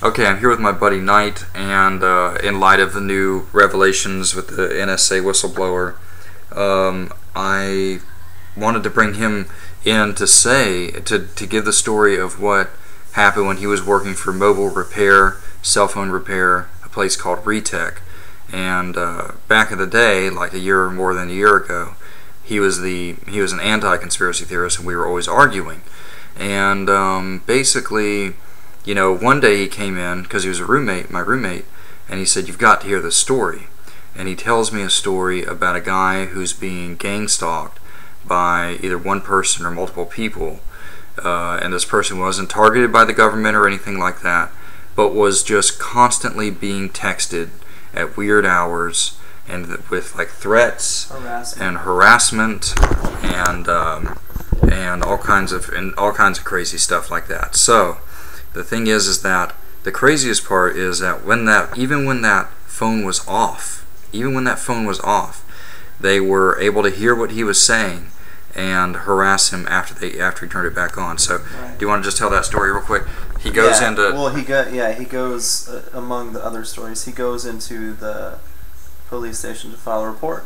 Okay, I'm here with my buddy Knight, and in light of the new revelations with the NSA whistleblower, I wanted to bring him in to give the story of what happened when he was working for mobile repair, cell phone repair, a place called Retech. And back in the day, like a year or more than a year ago, he was an anti-conspiracy theorist, and we were always arguing. And basically, you know, one day he came in because he was my roommate, and he said, "You've got to hear this story." And he tells me a story about a guy who's being gang stalked by either one person or multiple people, and this person wasn't targeted by the government or anything like that, but was just constantly being texted at weird hours and with like threats and harassment and all kinds of crazy stuff like that. So the thing is that the craziest part is that even when that phone was off, they were able to hear what he was saying and harass him after he turned it back on. So, right. Do you want to just tell that story real quick? He goes into... Well, he goes, among the other stories, he goes into the police station to file a report,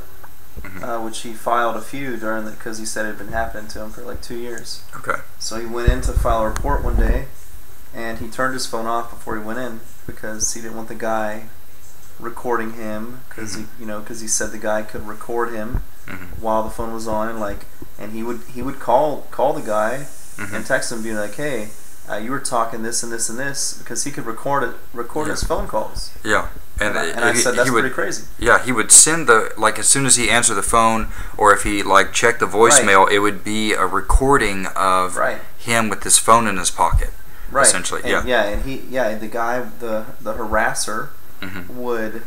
which he filed a few because he said it had been happening to him for like 2 years. Okay. So he went in to file a report one day, and he turned his phone off before he went in because he didn't want the guy recording him, because he said the guy could record him while the phone was on, and he would call the guy and text him, being like, "Hey, you were talking this and this and this," because he could record his phone calls. Yeah. And I said, that's pretty crazy. Yeah, he would send as soon as he answered the phone, or if he checked the voicemail, right, it would be a recording of him with his phone in his pocket. Right. Essentially. And, the guy, the harasser, would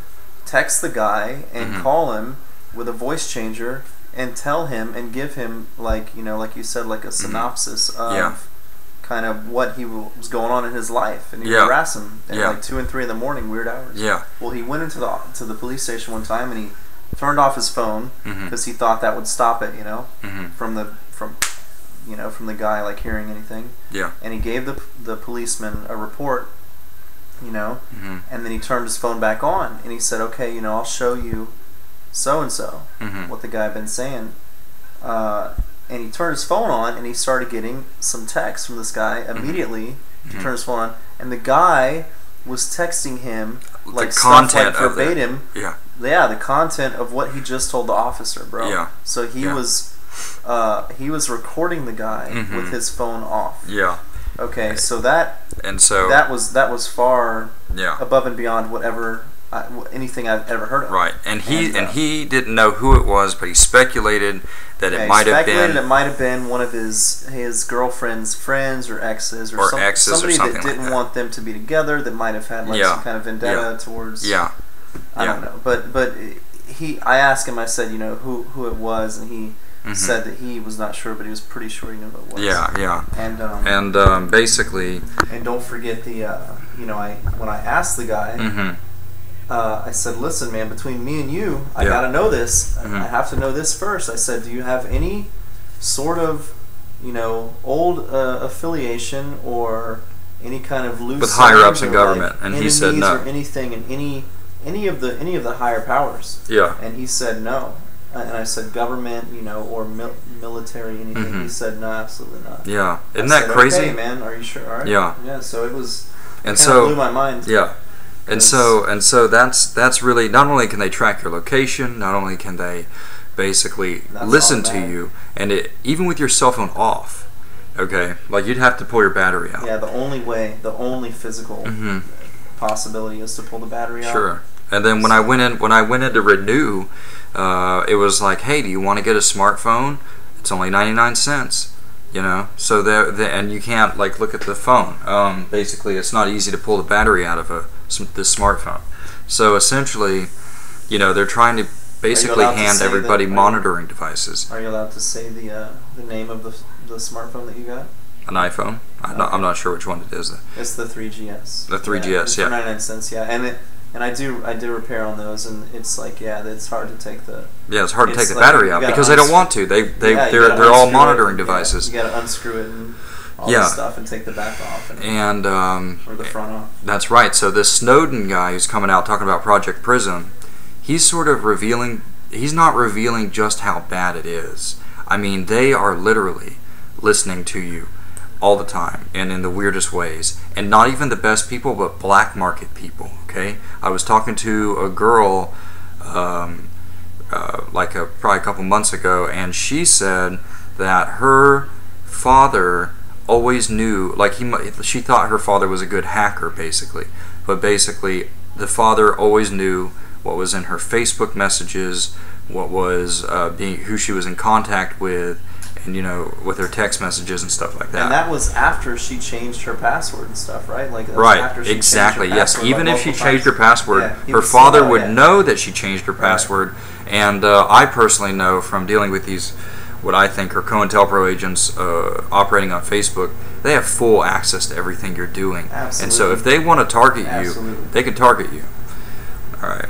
text the guy and call him with a voice changer and tell him and give him like you said, like a synopsis of kind of what was going on in his life, and he would harass him at like 2 and 3 in the morning, weird hours. Yeah. Well, he went into the police station one time and he turned off his phone because he thought that would stop it, from the guy like hearing anything. Yeah. And he gave the policeman a report, and then he turned his phone back on and he said, "Okay, I'll show you so and so what the guy had been saying." And he turned his phone on and he started getting some text from this guy immediately. He turned his phone on, and the guy was texting him like the content stuff, like verbatim. Of it. The content of what he just told the officer, bro. Yeah. So he was recording the guy with his phone off. Yeah. Okay, so that was far above and beyond whatever anything I've ever heard of. Right, and he didn't know who it was, but he speculated that it might have been one of his girlfriend's friends or exes or somebody that didn't want them to be together, that might have had some kind of vendetta towards. I don't know, but I asked him. I said, who it was, and he said that he was not sure, but he was pretty sure he knew who it was. Yeah. And basically. And don't forget when I asked the guy. I said, "Listen, man, between me and you, I gotta know this. I have to know this first." I said, "Do you have any sort of, old affiliation or any kind of loose with higher ups in government?" And he said no. Or anything in any of the higher powers? Yeah. And he said no. And I said, "Government, or military, anything?" He said, "No, absolutely not." Yeah. Isn't that crazy? "Okay, man, are you sure?" All right. Yeah. Yeah. So it was. And so blew my mind. Yeah. And so that's really, not only can they track your location, not only can they basically listen to you, and even with your cell phone off, okay, like you'd have to pull your battery out. Yeah, the only physical possibility is to pull the battery out. Sure. And then when I went in to renew, it was like, "Hey, do you want to get a smartphone? It's only 99 cents." So and you can't look at the phone. Basically, it's not easy to pull the battery out of this smartphone. So essentially, they're trying to basically hand everybody monitoring devices. Are you allowed to say the name of the smartphone that you got? An iPhone. I'm not sure which one it is. It's the 3GS. The 3GS, yeah. For 99 cents, yeah. And I do repair on those, and it's it's hard to take the battery out because they don't want to. They're all monitoring devices. You got to unscrew it and all Yeah. this stuff and take the back off And or the front off. that's right. So this Snowden guy who's coming out talking about Project Prism, he's sort of revealing. He's not revealing just how bad it is. I mean, they are literally listening to you all the time and in the weirdest ways, and not even the best people, but black market people. Okay, I was talking to a girl probably a couple months ago, and she said that her father always knew, like she thought her father was a good hacker, basically, but basically the father always knew what was in her Facebook messages, what was who she was in contact with, and with her text messages and stuff like that. And that was after she changed her password and stuff, right? Like that was right, after she exactly. Changed her Yes, password, even like if she multiple changed her times. password, Yeah, her father would know that she changed her password. And I personally know from dealing with these, what I think are COINTELPRO agents operating on Facebook, they have full access to everything you're doing. Absolutely. And so if they want to target Absolutely. you, they can target you. All right.